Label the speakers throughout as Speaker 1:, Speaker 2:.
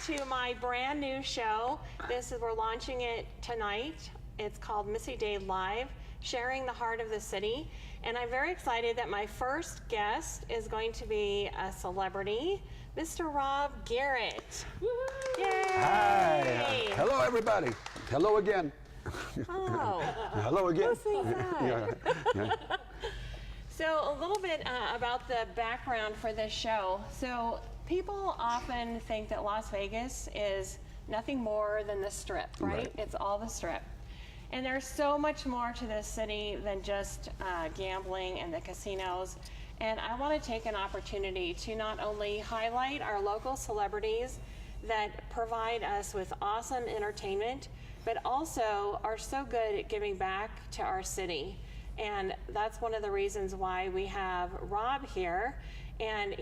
Speaker 1: to my brand new show. We're launching it tonight. It's called Missy Day Live, Sharing the Heart of the City. And I'm very excited that my first guest is going to be a celebrity, Mr. Rob Garret. Yay!
Speaker 2: Hi. Hello, everybody. Hello again.
Speaker 1: Oh.
Speaker 2: Hello again.
Speaker 1: Who sings that?
Speaker 2: Yeah.
Speaker 1: So a little bit about the background for this show. So people often think that Las Vegas is nothing more than the Strip, right? It's all the Strip. And there's so much more to this city than just gambling and the casinos. And I want to take an opportunity to not only highlight our local celebrities that provide us with awesome entertainment, but also are so good at giving back to our city. And that's one of the reasons why we have Rob here. And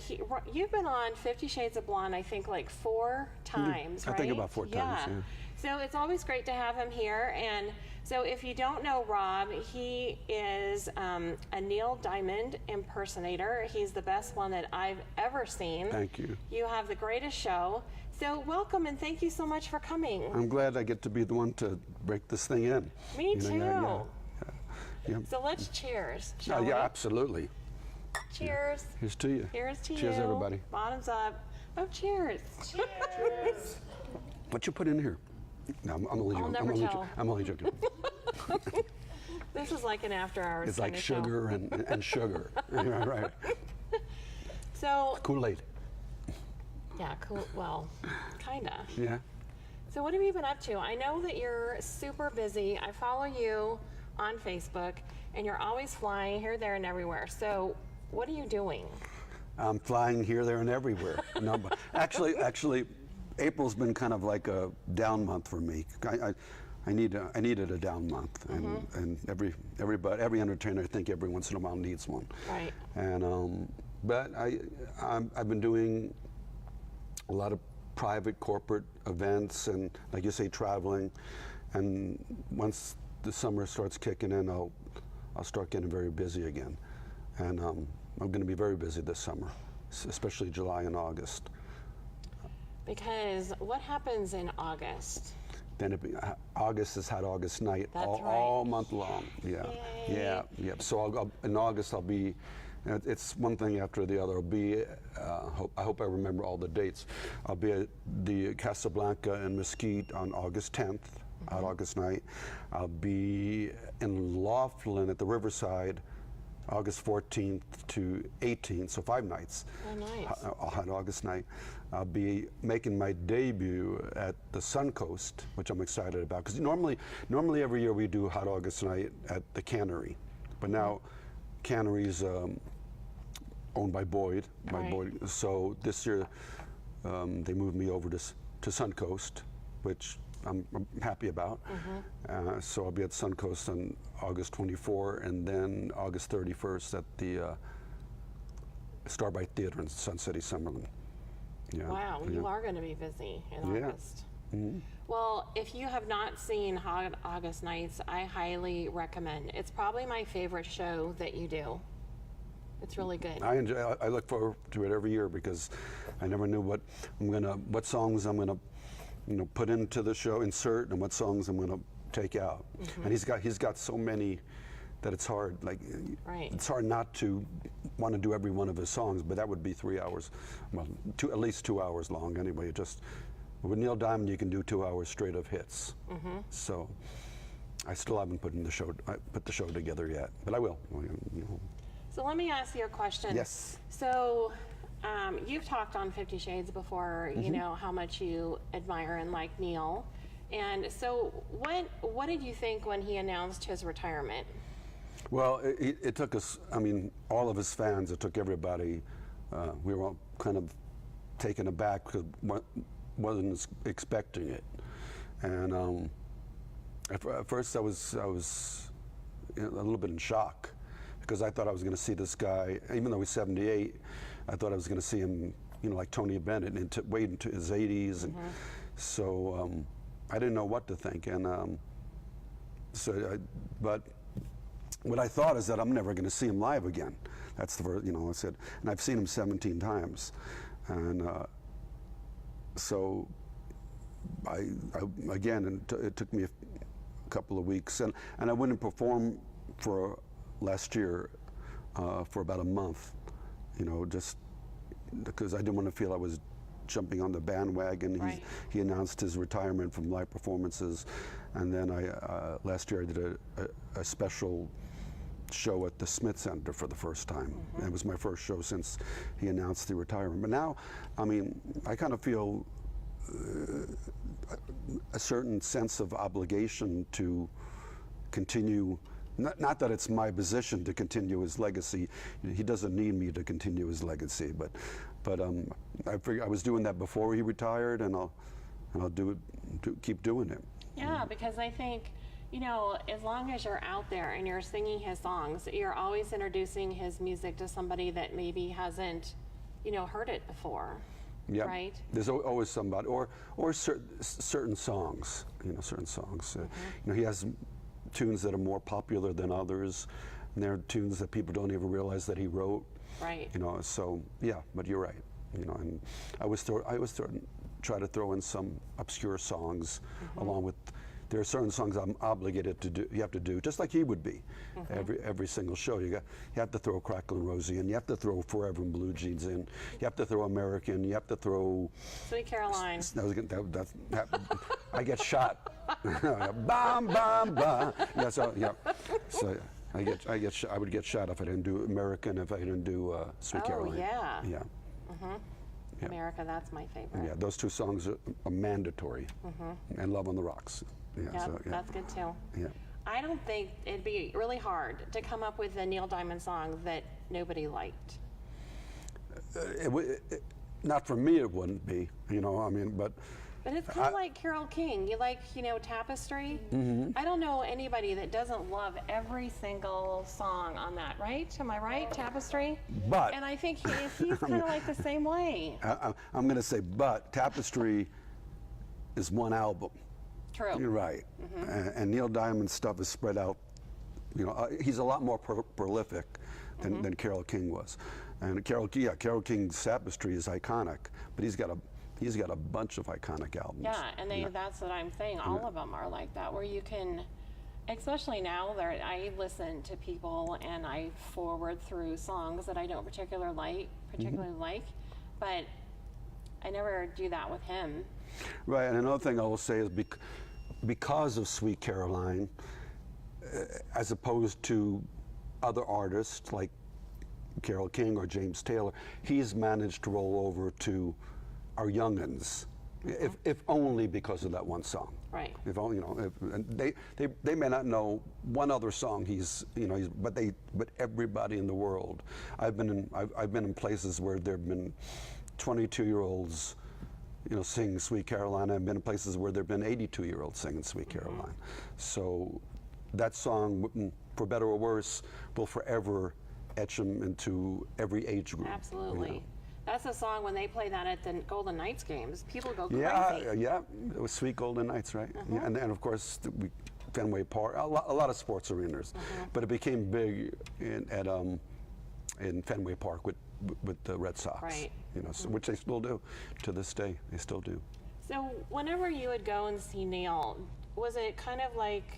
Speaker 1: you've been on 50 Shades of Blonde, I think, like 4 times, right?
Speaker 2: I think about 4 times, yeah.
Speaker 1: So it's always great to have him here. And so if you don't know Rob, he is a Neil Diamond impersonator. He's the best one that I've ever seen.
Speaker 2: Thank you.
Speaker 1: You have the greatest show. So welcome and thank you so much for coming.
Speaker 2: I'm glad I get to be the one to break this thing in.
Speaker 1: Me too.
Speaker 2: Yeah.
Speaker 1: So let's cheers, shall we?
Speaker 2: Yeah, absolutely.
Speaker 1: Cheers.
Speaker 2: Yeah. Here's to you.
Speaker 1: Here's to you.
Speaker 2: Cheers, everybody.
Speaker 1: Bottoms up. Oh, cheers.
Speaker 3: Cheers.
Speaker 2: What you put in here? No, I'm only joking.
Speaker 1: I'll never tell.
Speaker 2: I'm only joking.
Speaker 1: This is like an after hours.
Speaker 2: It's like sugar and sugar. Yeah, right.
Speaker 1: So
Speaker 2: Kool-Aid.
Speaker 1: Yeah, cool. Well, kinda.
Speaker 2: Yeah.
Speaker 1: So what have you been up to? I know that you're super busy. I follow you on Facebook, and you're always flying here, there, and everywhere. So what are you doing?
Speaker 2: I'm flying here, there, and everywhere. No, but actually, April's been kind of like a down month for me. I needed a down month, and every entertainer, I think, every once in a while needs one.
Speaker 1: Right.
Speaker 2: And but I've been doing a lot of private corporate events and, like you say, traveling. And once the summer starts kicking in, I'll start getting very busy again. And I'm going to be very busy this summer, especially July and August.
Speaker 1: Because what happens in August?
Speaker 2: Then August is Hot August Night.
Speaker 1: That's
Speaker 2: all month long. Yeah.
Speaker 1: Yay.
Speaker 2: Yeah. So in August I'll be. It's one thing after the other. I'll be. I hope I remember all the dates. I'll be at the Casablanca in Mesquite on August 10th, Hot August Night. I'll be in Laughlin at the Riverside, August 14th to 18th, so 5 nights.
Speaker 1: Oh, nice.
Speaker 2: Hot August Night. I'll be making my debut at the Suncoast, which I'm excited about, because normally every year we do Hot August Night at the Cannery, but now Cannery's owned by Boyd.
Speaker 1: Right.
Speaker 2: So this year they moved me over to Suncoast, which I'm happy about. So I'll be at Suncoast on August 24, and then August 31st at the Starbright Theater in Sun City, Summerlin. Yeah.
Speaker 1: Wow, you are going to be busy in August. Well, if you have not seen Hot August Nights, I highly recommend. It's probably my favorite show that you do. It's really good.
Speaker 2: I look forward to it every year because I never knew what songs I'm gonna put into the show, insert, and what songs I'm gonna take out. And he's got so many that it's hard. It's hard not to want to do every one of his songs, but that would be 3 hours, well, at least 2 hours long anyway. With Neil Diamond, you can do 2 hours straight of hits. So I still haven't put the show together yet, but I will.
Speaker 1: So let me ask you a question.
Speaker 2: Yes.
Speaker 1: So you've talked on 50 Shades before, you know, how much you admire and like Neil. And so what did you think when he announced his retirement?
Speaker 2: Well, it took us, all of his fans, it took everybody, we were all kind of taken aback because wasn't expecting it. And at first I was a little bit in shock, because I thought I was going to see this guy, even though he's 78, I thought I was going to see him, like Tony Bennett, wait into his 80s. And so I didn't know what to think. And but what I thought is that I'm never going to see him live again. That's the first, I said, and I've seen him 17 times. And so again, it took me a couple of weeks, and I wouldn't perform for last year for about a month, you know, just because I didn't want to feel I was jumping on the bandwagon.
Speaker 1: Right.
Speaker 2: He announced his retirement from live performances, and then last year I did a special show at the Smith Center for the first time. And it was my first show since he announced the retirement. But now, I mean, I kind of feel a certain sense of obligation to continue. Not that it's my position to continue his legacy. He doesn't need me to continue his legacy, but I figured I was doing that before he retired, and I'll keep doing it.
Speaker 1: Yeah, because I think, you know, as long as you're out there and you're singing his songs, you're always introducing his music to somebody that maybe hasn't, you know, heard it before.
Speaker 2: Yeah,
Speaker 1: right?
Speaker 2: There's always somebody, or certain songs. You know, certain songs. You know, he has tunes that are more popular than others, and there are tunes that people don't even realize that he wrote.
Speaker 1: Right.
Speaker 2: You know, so yeah, but you're right. You know, and I always try to throw in some obscure songs along with. There are certain songs I'm obligated to do. You have to do just like he would be. Every single show, you have to throw Cracklin' Rosie in. You have to throw Forever in Blue Jeans in. You have to throw American. You have to throw
Speaker 1: Sweet Caroline.
Speaker 2: I get shot. Bam, bam, bam. Yeah, so I would get shot if I didn't do American, if I didn't do Sweet Caroline.
Speaker 1: Yeah.
Speaker 2: Yeah. Yeah.
Speaker 1: America, that's my favorite.
Speaker 2: Yeah, those two songs are mandatory. And Love on the Rocks. Yeah,
Speaker 1: Yep,
Speaker 2: so, yeah.
Speaker 1: that's good too.
Speaker 2: Yeah.
Speaker 1: I don't think it'd be really hard to come up with a Neil Diamond song that nobody liked.
Speaker 2: Not for me, it wouldn't be. You know, I mean, but
Speaker 1: it's kind of like Carole King. You like, you know, Tapestry? I don't know anybody that doesn't love every single song on that, right? Am I right? Tapestry?
Speaker 2: But
Speaker 1: and I think he's kind of like the same way.
Speaker 2: I'm going to say, but Tapestry is one album.
Speaker 1: True.
Speaker 2: You're right. And Neil Diamond's stuff is spread out. You know, he's a lot more prolific than Carole King was. And Carole King's Tapestry is iconic, but he's got a bunch of iconic albums.
Speaker 1: Yeah, and that's what I'm saying. All of them are like that, where you can, especially now, I listen to people and I forward through songs that I don't particularly like, but I never do that with him.
Speaker 2: Right, and another thing I will say is because of Sweet Caroline, as opposed to other artists like Carole King or James Taylor, he's managed to roll over to our youngins, if only because of that one song.
Speaker 1: Right.
Speaker 2: If only, you know, and they may not know one other song but everybody in the world. I've been in places where there've been 22-year-olds, you know, singing Sweet Caroline. I've been in places where there've been 82-year-olds singing Sweet Caroline. So that song, for better or worse, will forever etch them into every age group.
Speaker 1: Absolutely.
Speaker 2: You know?
Speaker 1: That's a song when they play that at the Golden Knights games. People go crazy.
Speaker 2: Yeah, it was Sweet Golden Nights, right? Yeah, and of course, Fenway Park, a lot of sports arenas, but it became big in Fenway Park with the Red Sox,
Speaker 1: right?
Speaker 2: You know, so, which they still do to this day. They still do.
Speaker 1: So, whenever you would go and see Neil, was it kind of like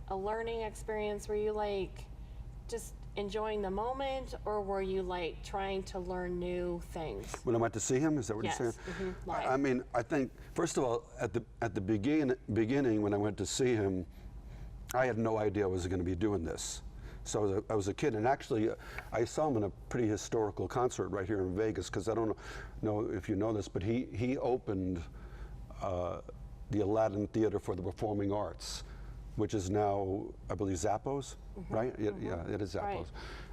Speaker 1: a learning experience? Were you like just enjoying the moment, or were you like trying to learn new things?
Speaker 2: When I went to see him, is that what
Speaker 1: Yes.
Speaker 2: you're saying?
Speaker 1: Live.
Speaker 2: I mean, I think first of all, at the beginning when I went to see him, I had no idea I was going to be doing this. So I was a kid, and actually, I saw him in a pretty historical concert right here in Vegas. Because I don't know if you know this, but he opened the Aladdin Theater for the Performing Arts, which is now, I believe, Zappos, right? Yeah, it is Zappos.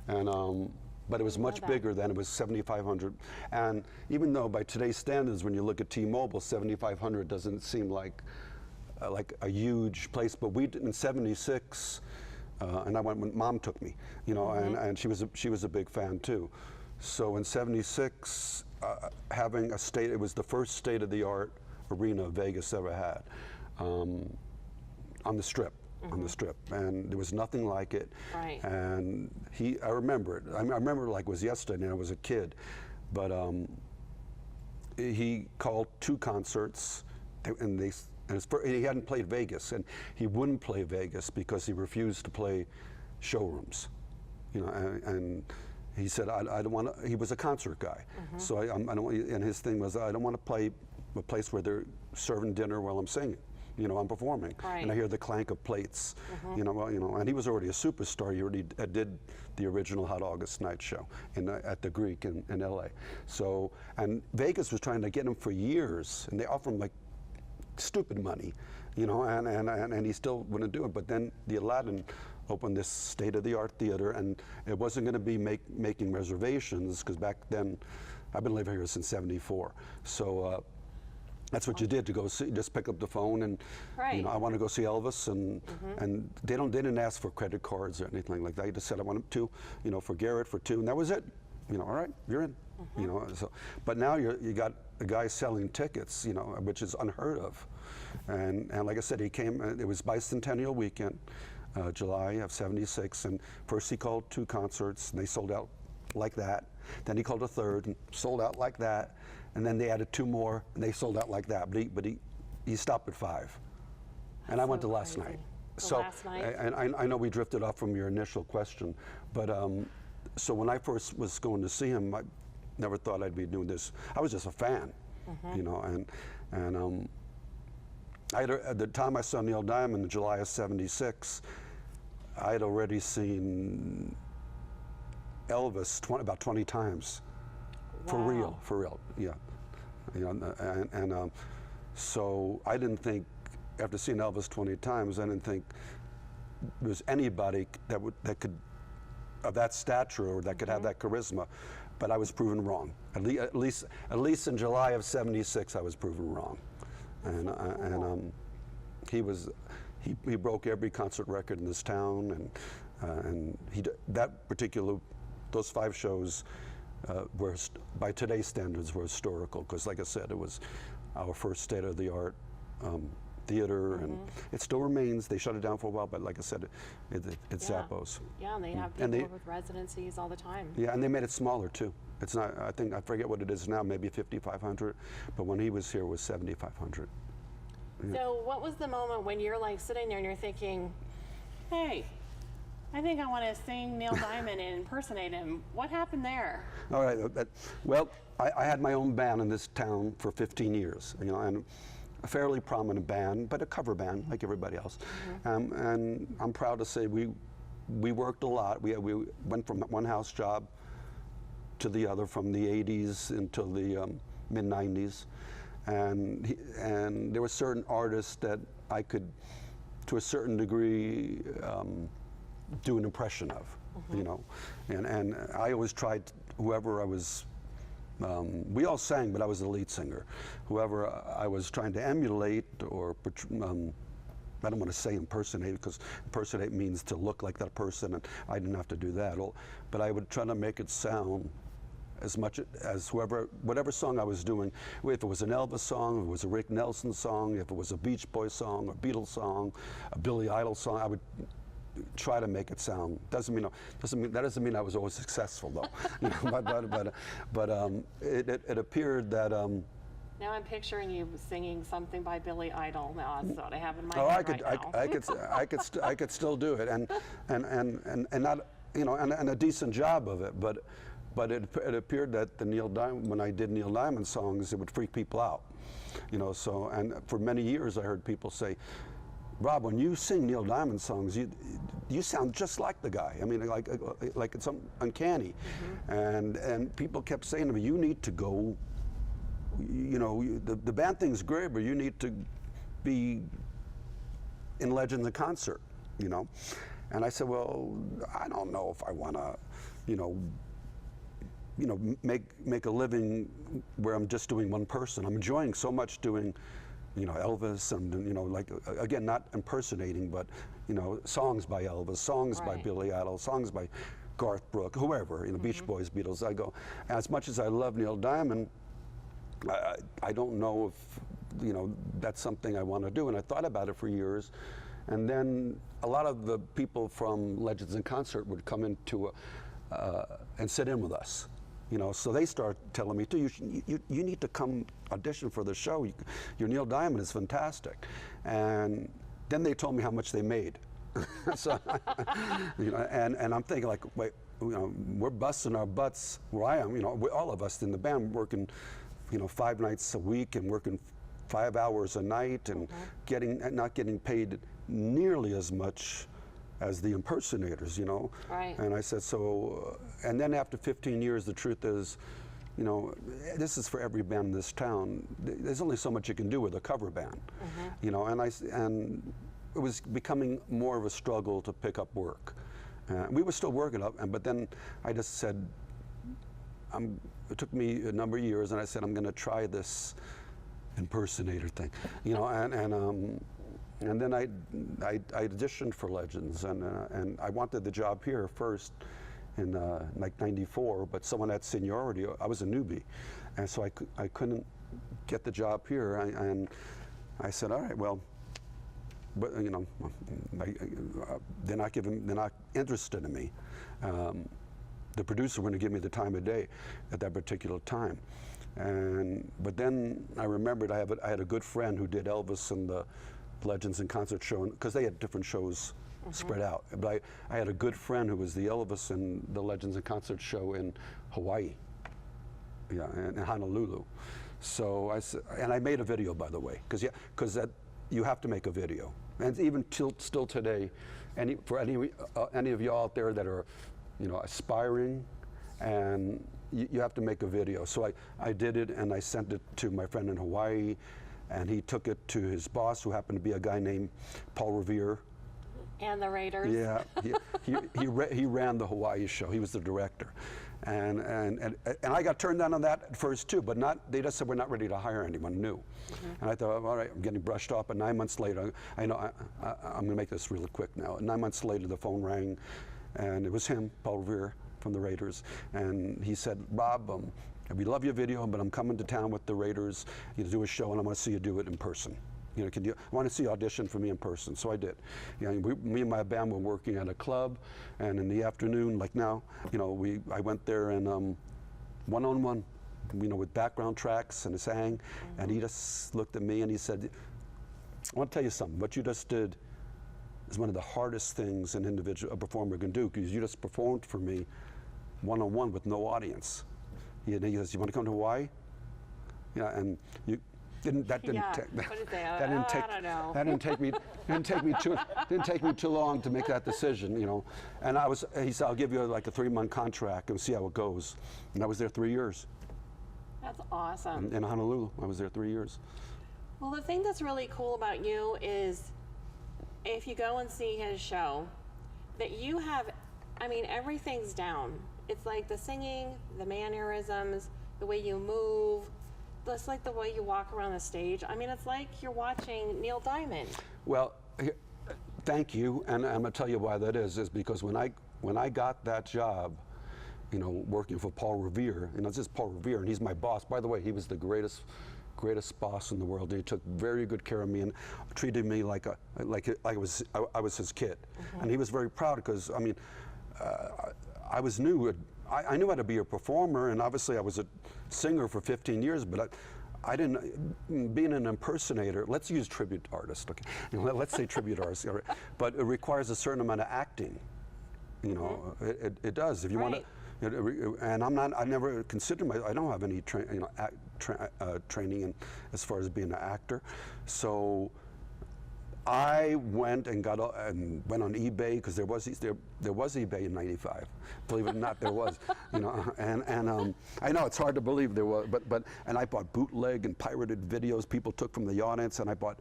Speaker 1: Right.
Speaker 2: And but it was much
Speaker 1: that.
Speaker 2: bigger then. It was 7,500. And even though by today's standards, when you look at T-Mobile, 7,500 doesn't seem like a huge place. But we did in '76. And I went when Mom took me, you know, and she was a big fan too. So in '76, having it was the first state-of-the-art arena Vegas ever had, on the Strip, and there was nothing like it.
Speaker 1: Right.
Speaker 2: And I remember it. I remember it like it was yesterday, and I was a kid, but he called 2 concerts He hadn't played Vegas, and he wouldn't play Vegas because he refused to play showrooms, you know, and he said, I don't want to, he was a concert guy, so I don't, and his thing was, I don't want to play a place where they're serving dinner while I'm singing. You know, I'm performing, and I hear the clank of plates. You know, and he was already a superstar. He already did the original Hot August Night show at the Greek in L.A. So, and Vegas was trying to get him for years, and they offered him like stupid money, you know, and he still wouldn't do it. But then the Aladdin opened this state-of-the-art theater, and it wasn't going to be making reservations, because back then, I've been living here since '74. So. That's what you did to go see. Just pick up the phone and, you know, I want to go see Elvis, and they didn't ask for credit cards or anything like that. They just said, I want to, you know, for Garrett for 2, and that was it. You know, all right, you're in. You know, so, but now you got a guy selling tickets, you know, which is unheard of, and like I said, he came. It was bicentennial weekend, July of '76, and first he called 2 concerts, and they sold out like that. Then he called a 3rd and sold out like that. And then they added 2 more, and they sold out like that. But he stopped at 5, and I went to last night. So
Speaker 1: last night.
Speaker 2: And I know we drifted off from your initial question, but so when I first was going to see him, I never thought I'd be doing this. I was just a fan, you know, and at the time I saw Neil Diamond in July of '76, I had already seen Elvis about 20 times.
Speaker 1: Wow.
Speaker 2: For real, yeah. You know, so I didn't think, after seeing Elvis 20 times, I didn't think there was anybody that could, of that stature, or that could have that charisma. But I was proven wrong. At least in July of '76, I was proven wrong. And he broke every concert record in this town, and those 5 shows. Were, by today's standards, were historical, because, like I said, it was our first state-of-the-art theater, and it still remains. They shut it down for a while, but like I said, it's Zappos.
Speaker 1: Yeah, and they have people with residencies all the time.
Speaker 2: Yeah, and they made it smaller too. It's not. I forget what it is now. Maybe 5,500, but when he was here, it was 7,500. Yeah.
Speaker 1: So, what was the moment when you're like sitting there and you're thinking, "Hey, I think I want to sing Neil Diamond and impersonate him"? What happened there?
Speaker 2: All right. Well, I had my own band in this town for 15 years, you know, and a fairly prominent band, but a cover band like everybody else. And I'm proud to say we worked a lot. We went from one house job to the other, from the '80s until the mid '90s, and there were certain artists that I could, to a certain degree, do an impression of, you know, and I always tried, whoever I was, we all sang, but I was the lead singer. Whoever I was trying to emulate, or I don't want to say impersonate, because impersonate means to look like that person, and I didn't have to do that. But I would try to make it sound as much as whatever song I was doing. If it was an Elvis song, if it was a Rick Nelson song, if it was a Beach Boys song, a Beatles song, a Billy Idol song, I would try to make it sound. That doesn't mean I was always successful, though. You know, but it appeared that.
Speaker 1: Now I'm picturing you singing something by Billy Idol. Now that's what I have in my
Speaker 2: head
Speaker 1: right now.
Speaker 2: I could still do it, and not, you know, and a decent job of it. But it appeared that when I did Neil Diamond songs, it would freak people out, you know. So, and for many years I heard people say, "Rob, when you sing Neil Diamond songs, you sound just like the guy. I mean, like it's uncanny." And people kept saying to me, "You need to go. You know, the band thing's great, but you need to be in Legend the Concert, you know." And I said, "Well, I don't know if I want to, you know, make a living where I'm just doing one person. I'm enjoying so much doing, you know, Elvis, and, you know, like, again, not impersonating, but, you know, songs by Elvis, songs by Billy Idol, songs by Garth Brooks, whoever, you know, Beach Boys, Beatles." I go, as much as I love Neil Diamond, I don't know if, you know, that's something I want to do. And I thought about it for years. And then a lot of the people from Legends in Concert would come into and sit in with us. you know. So they start telling me, too, you need to come audition for the show. Your Neil Diamond is fantastic. And then they told me how much they made. So, you know, and I'm thinking, like, wait, you know, we're busting our butts where I am, you know, all of us in the band working, you know, 5 nights a week and working 5 hours a night and not getting paid nearly as much as the impersonators, you know.
Speaker 1: Right.
Speaker 2: And I said, so, and then after 15 years, the truth is, you know, this is for every band in this town. There's only so much you can do with a cover band, you know. And it was becoming more of a struggle to pick up work. We were still working up, but then I just said, it took me a number of years, and I said, I'm going to try this impersonator thing, you know. And then I auditioned for Legends, and I wanted the job here first in like '94, but someone had seniority. I was a newbie, and so I couldn't get the job here. And I said, all right, well, but you know, they're not interested in me. The producer wouldn't give me the time of day at that particular time. But then I remembered I had a good friend who did Elvis and the Legends and Concert show, because they had different shows spread out. But I had a good friend who was the Elvis and the Legends and Concert show in Hawaii, yeah, in Honolulu. So I made a video, by the way, because you have to make a video. And even still today, for any of you out there that are, you know, aspiring, and you have to make a video. So I did it, and I sent it to my friend in Hawaii, and he took it to his boss, who happened to be a guy named Paul Revere.
Speaker 1: And the Raiders.
Speaker 2: Yeah, he ran the Hawaii show. He was the director, and I got turned down on that at first too. But they just said, we're not ready to hire anyone new. And I thought, all right, I'm getting brushed off. But 9 months later, I'm going to make this really quick now. 9 months later, the phone rang, and it was him, Paul Revere from the Raiders, and he said, Rob, we love your video, but I'm coming to town with the Raiders, you know, do a show, and I want to see you do it in person. You know, I want to see you audition for me in person. So I did. You know, me and my band were working at a club, and in the afternoon, like now, you know, I went there and one-on-one, you know, with background tracks, and sang, and he just looked at me and he said, I want to tell you something. What you just did is one of the hardest things a performer can do, because you just performed for me one-on-one with no audience. He says, you want to come to Hawaii? Yeah, and you. That didn't take me too long to make that decision, you know. And he said, I'll give you like a 3-month contract and see how it goes. And I was there 3 years.
Speaker 1: That's awesome.
Speaker 2: In Honolulu, I was there 3 years.
Speaker 1: Well, the thing that's really cool about you is, if you go and see his show, that you have, I mean, everything's down. It's like the singing, the mannerisms, the way you move, just like the way you walk around the stage. I mean, it's like you're watching Neil Diamond. Well,
Speaker 2: thank you, and I'm gonna tell you why that is because when I got that job, you know, working for Paul Revere, you know, this is Paul Revere, and he's my boss. By the way, he was the greatest boss in the world. He took very good care of me and treated me like I was his kid, and he was very proud because, I mean, I knew how to be a performer, and obviously I was a singer for 15 years, but I didn't, being an impersonator, let's use tribute artist, okay? You know, let's say tribute artist, but it requires a certain amount of acting, you know, it does. If you want to, and I never considered I don't have any training as far as being an actor, so I went and went on eBay, because there was eBay in '95. Believe it or not, there was, you know. And I know it's hard to believe there was, and I bought bootleg and pirated videos people took from the audience, and I bought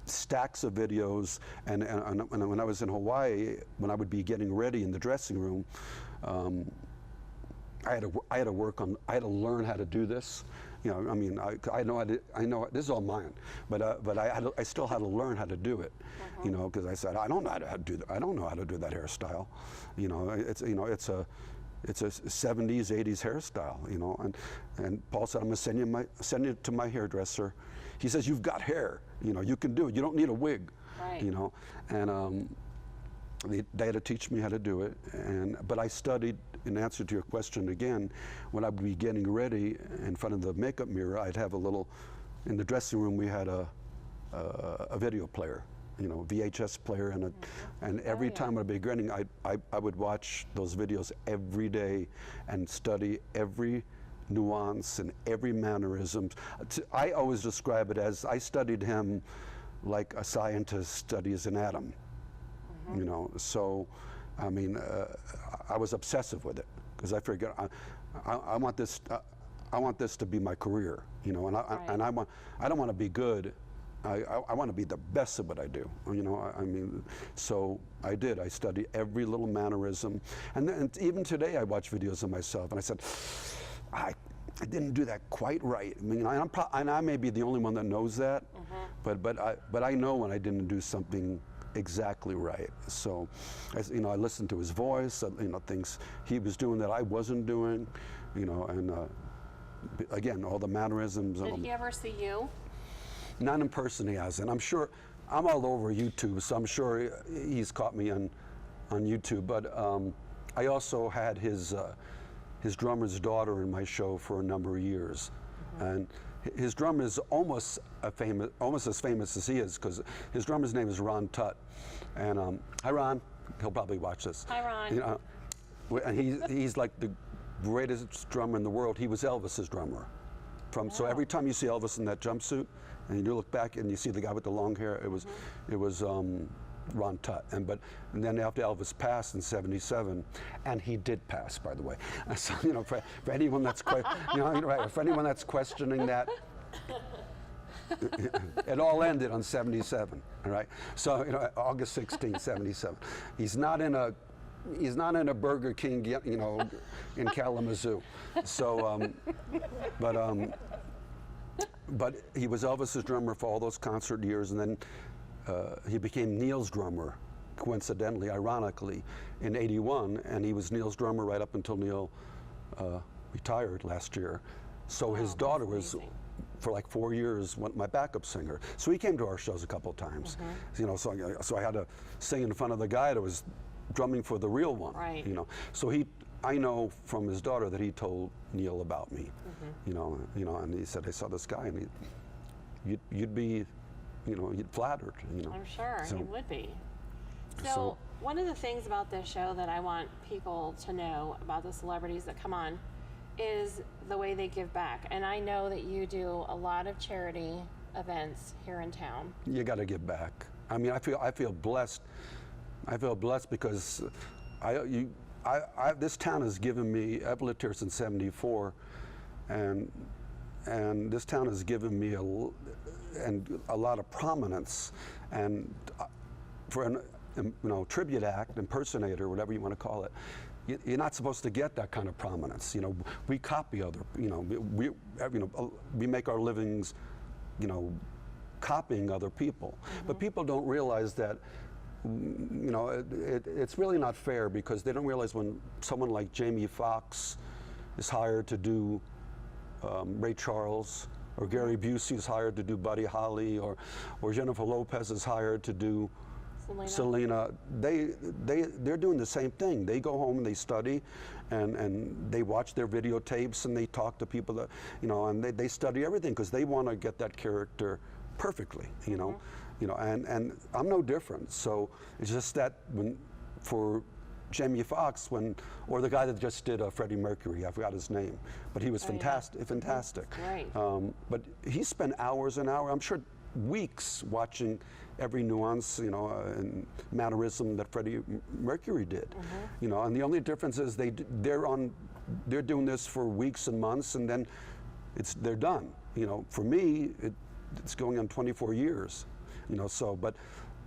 Speaker 2: stacks of videos. And when I was in Hawaii, when I would be getting ready in the dressing room, I had to learn how to do this. You know, I mean, I know this is all mine, but I still had to learn how to do it. You know, because I said I don't know how to do that. I don't know how to do that hairstyle. You know, it's a 70s, 80s hairstyle. You know, and Paul said, I'm gonna send you to my hairdresser. He says, you've got hair. You know, you can do it. You don't need a wig.
Speaker 1: Right.
Speaker 2: You know, they had to teach me how to do it, but I studied. In answer to your question again, when I would be getting ready in front of the makeup mirror, I'd have a little. In the dressing room, we had a video player, VHS player, and every time I'd be getting, I would watch those videos every day and study every nuance and every mannerism. I always describe it as I studied him like a scientist studies an atom. So I mean, I was obsessive with it because I figured I want this. I want this to be my career, and I don't want to be good. I want to be the best at what I do, I mean, so I did. I studied every little mannerism, and even today I watch videos of myself, and I said, I didn't do that quite right. I mean, and I may be the only one that knows that, but I know when I didn't do something exactly right. So, I listened to his voice, things he was doing that I wasn't doing, and again, all the mannerisms.
Speaker 1: Did he ever see you?
Speaker 2: Not in person, he hasn't. I'm sure, I'm all over YouTube, so I'm sure he's caught me on YouTube. But I also had his drummer's daughter in my show for a number of years, and his drummer is almost as famous as he is, because his drummer's name is Ron Tutt. And hi, Ron. He'll probably watch this.
Speaker 1: Hi, Ron.
Speaker 2: And he's like the greatest drummer in the world. He was Elvis's drummer. So every time you see Elvis in that jumpsuit, and you look back and you see the guy with the long hair, it was Ron Tutt. And then after Elvis passed in '77, and he did pass, by the way. So for anyone that's for anyone that's questioning that, it all ended on '77. All right. So August 16, '77. He's not in a Burger King, in Kalamazoo. So, but he was Elvis's drummer for all those concert years, and then he became Neil's drummer, coincidentally, ironically, in '81, and he was Neil's drummer right up until Neil retired last year. So his daughter was, for like 4 years, my backup singer. So he came to our shows a couple of times. So I had to sing in front of the guy that was drumming for the real one.
Speaker 1: Right.
Speaker 2: So I know from his daughter that he told Neil about me. And he said, I saw this guy, and you'd be, you'd flattered.
Speaker 1: I'm sure
Speaker 2: So-
Speaker 1: he would be. So one of the things about this show that I want people to know about the celebrities that come on is the way they give back. And I know that you do a lot of charity events here in town.
Speaker 2: You got to give back. I mean, I feel blessed. I feel blessed because this town has given me. I've lived here since '74, and this town has given me a lot of prominence, and for an tribute act, impersonator, whatever you want to call it. You're not supposed to get that kind of prominence. We copy other. We make our livings, copying other people. But people don't realize that. It's really not fair, because they don't realize when someone like Jamie Foxx is hired to do Ray Charles, or Gary Busey is hired to do Buddy Holly, or Jennifer Lopez is hired to do Selena. They're doing the same thing. They go home and they study, and they watch their videotapes, and they talk to people that and they study everything, because they want to get that character perfectly. And I'm no different. So it's just that for Jamie Foxx, or the guy that just did Freddie Mercury, I forgot his name, but he was fantastic.
Speaker 1: Right.
Speaker 2: But he spent hours and hours, I'm sure weeks, watching every nuance, and mannerism that Freddie Mercury did. And the only difference is they're doing this for weeks and months, and then they're done. For me, it's going on 24 years.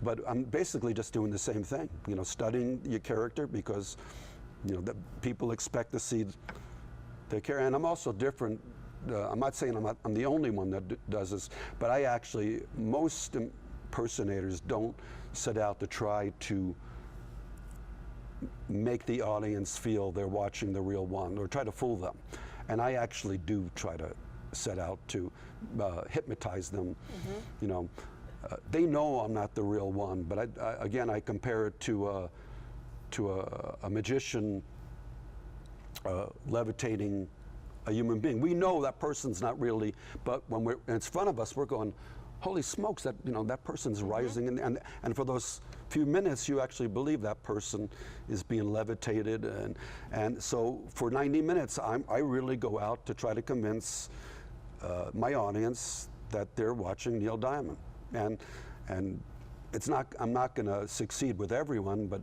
Speaker 2: But I'm basically just doing the same thing, studying your character, because, the people expect to see the character. And I'm also different. I'm not saying I'm the only one that does this, but most impersonators don't set out to try to make the audience feel they're watching the real one, or try to fool them. And I actually do try to set out to hypnotize them, they know I'm not the real one. But again, I compare it to a magician levitating a human being. We know that person's not really, but when we're in front of us, we're going, holy smokes, that that person's rising, and for those few minutes, you actually believe that person is being levitated, and so for 90 minutes, I really go out to try to convince my audience that they're watching Neil Diamond, and it's not. I'm not going to succeed with everyone, but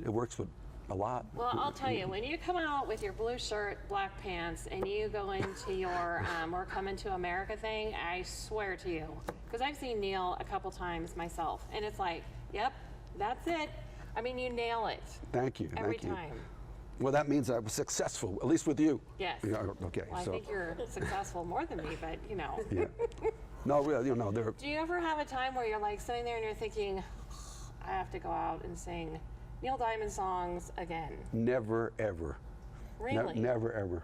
Speaker 2: it works with a lot.
Speaker 1: Well, I'll tell you, when you come out with your blue shirt, black pants, and you go into your We're Coming to America thing, I swear to you, because I've seen Neil a couple times myself, and it's like, yep, that's it. I mean, you nail it.
Speaker 2: Thank you.
Speaker 1: Every
Speaker 2: thank you.
Speaker 1: time.
Speaker 2: Well, that means I was successful, at least with you.
Speaker 1: Yes.
Speaker 2: Okay.
Speaker 1: Well, I think you're successful more than me, but
Speaker 2: Yeah. No, really, there.
Speaker 1: Do you ever have a time where you're like sitting there and you're thinking, I have to go out and sing Neil Diamond songs again?
Speaker 2: Never, ever.
Speaker 1: Really?
Speaker 2: Never, ever.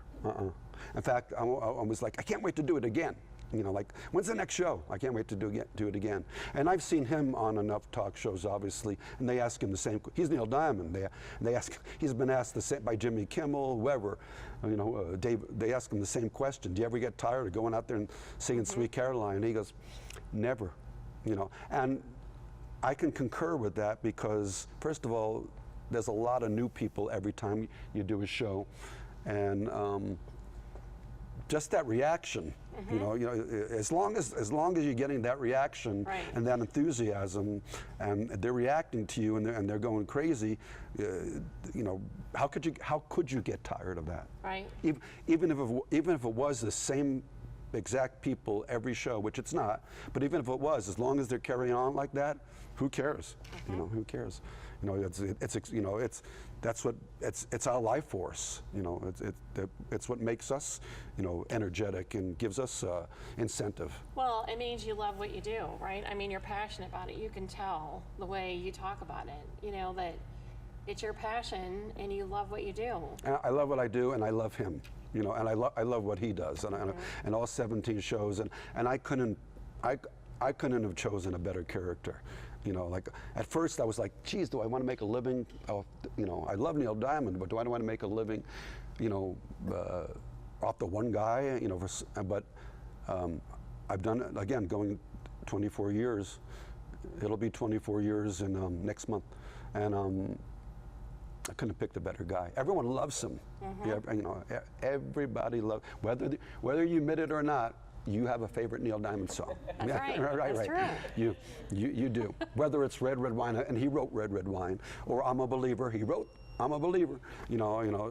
Speaker 2: In fact, I was like, I can't wait to do it again. Like, when's the next show? I can't wait to do it again. And I've seen him on enough talk shows, obviously, and they ask him the same. He's Neil Diamond. They ask. He's been asked the same by Jimmy Kimmel, whoever. Dave. They ask him the same question. Do you ever get tired of going out there and singing Sweet Caroline? And he goes, never. And I can concur with that because, first of all, there's a lot of new people every time you do a show, and just that reaction. As long as you're getting that reaction
Speaker 1: right.
Speaker 2: and that enthusiasm, and they're reacting to you and they're going crazy, how could you get tired of that?
Speaker 1: Right.
Speaker 2: Even if it was the same exact people every show, which it's not, but even if it was, as long as they're carrying on like that, who cares? Who cares? It's our life force. It's what makes us, energetic and gives us incentive.
Speaker 1: Well, it means you love what you do, right? I mean, you're passionate about it. You can tell the way you talk about it. That it's your passion and you love what you do.
Speaker 2: I love what I do, and I love him. And I love what he does, and all 17 shows, and I couldn't have chosen a better character. Like at first I was like, geez, do I want to make a living? I love Neil Diamond, but do I want to make a living, off the one guy? But I've done it again, going 24 years. It'll be 24 years in next month, and I couldn't have picked a better guy. Everyone loves him. Everybody loves. Whether you admit it or not, you have a favorite Neil Diamond song.
Speaker 1: That's right. That's true.
Speaker 2: You do. Whether it's Red Red Wine, and he wrote Red Red Wine, or I'm a Believer, he wrote I'm a Believer.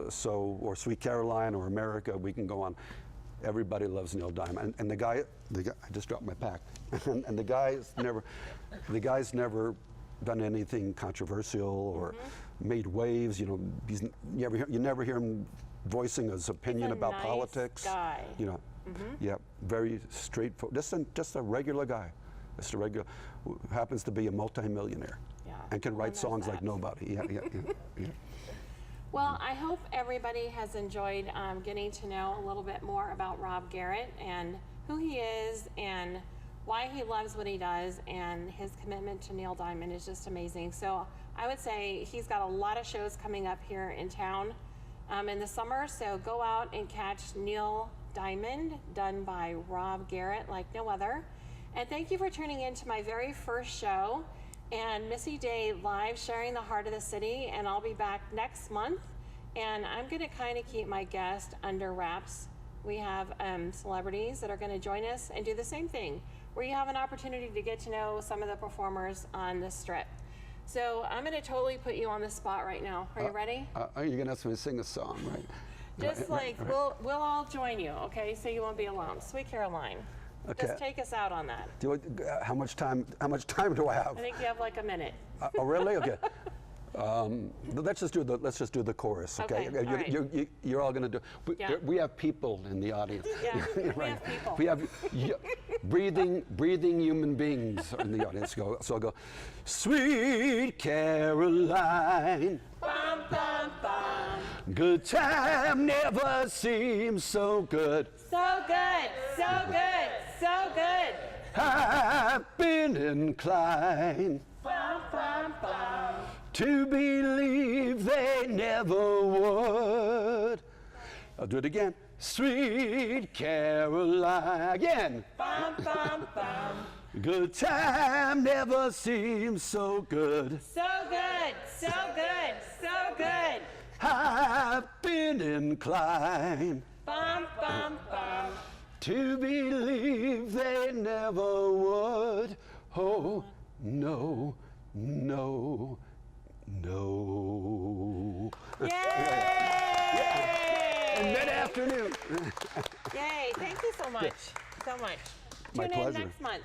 Speaker 2: So or Sweet Caroline or America, we can go on. Everybody loves Neil Diamond, and the guy, I just dropped my pack, and the guy's never done anything controversial or made waves. You never hear him voicing his opinion about
Speaker 1: nice
Speaker 2: politics.
Speaker 1: Guy.
Speaker 2: Yeah, very straightforward. Just a regular guy, just a regular, who happens to be a multimillionaire, and can write songs like nobody. Yeah.
Speaker 1: Well, I hope everybody has enjoyed getting to know a little bit more about Rob Garret and who he is and why he loves what he does, and his commitment to Neil Diamond is just amazing. So I would say he's got a lot of shows coming up here in town in the summer, so go out and catch Neil Diamond, done by Rob Garret like no other. And thank you for tuning in to my very first show, and Missy Day live, sharing the heart of the city, and I'll be back next month, and I'm going to kind of keep my guest under wraps. We have celebrities that are going to join us and do the same thing, where you have an opportunity to get to know some of the performers on the strip. So I'm going to totally put you on the spot right now. Are you ready?
Speaker 2: You're going to ask me to sing a song, right?
Speaker 1: Just right. We'll all join you, okay? So you won't be alone. Sweet Caroline.
Speaker 2: Okay.
Speaker 1: Just take us out on that.
Speaker 2: How much time do I have?
Speaker 1: I think you have like a minute.
Speaker 2: Oh, really? Okay. Let's just do the chorus, okay?
Speaker 1: Okay, all right.
Speaker 2: You're all going to do. We have people in the audience.
Speaker 1: Yeah,
Speaker 2: right.
Speaker 1: we have people.
Speaker 2: We have breathing human beings in the audience. So I'll go, Sweet Caroline.
Speaker 1: Bum, bum, bum.
Speaker 2: Good time never seems so good.
Speaker 1: So good, so good, so good.
Speaker 2: I've been inclined to believe they never would. I'll do it again. Sweet Caroline. Again. Good time never seems so good.
Speaker 1: So good, so good, so good.
Speaker 2: I've been inclined to believe they never would. Oh, no, no, no.
Speaker 1: Yay!
Speaker 2: And mid-afternoon.
Speaker 1: Yay, thank you so much. So much.
Speaker 2: My
Speaker 1: Tune in
Speaker 2: pleasure.
Speaker 1: next month.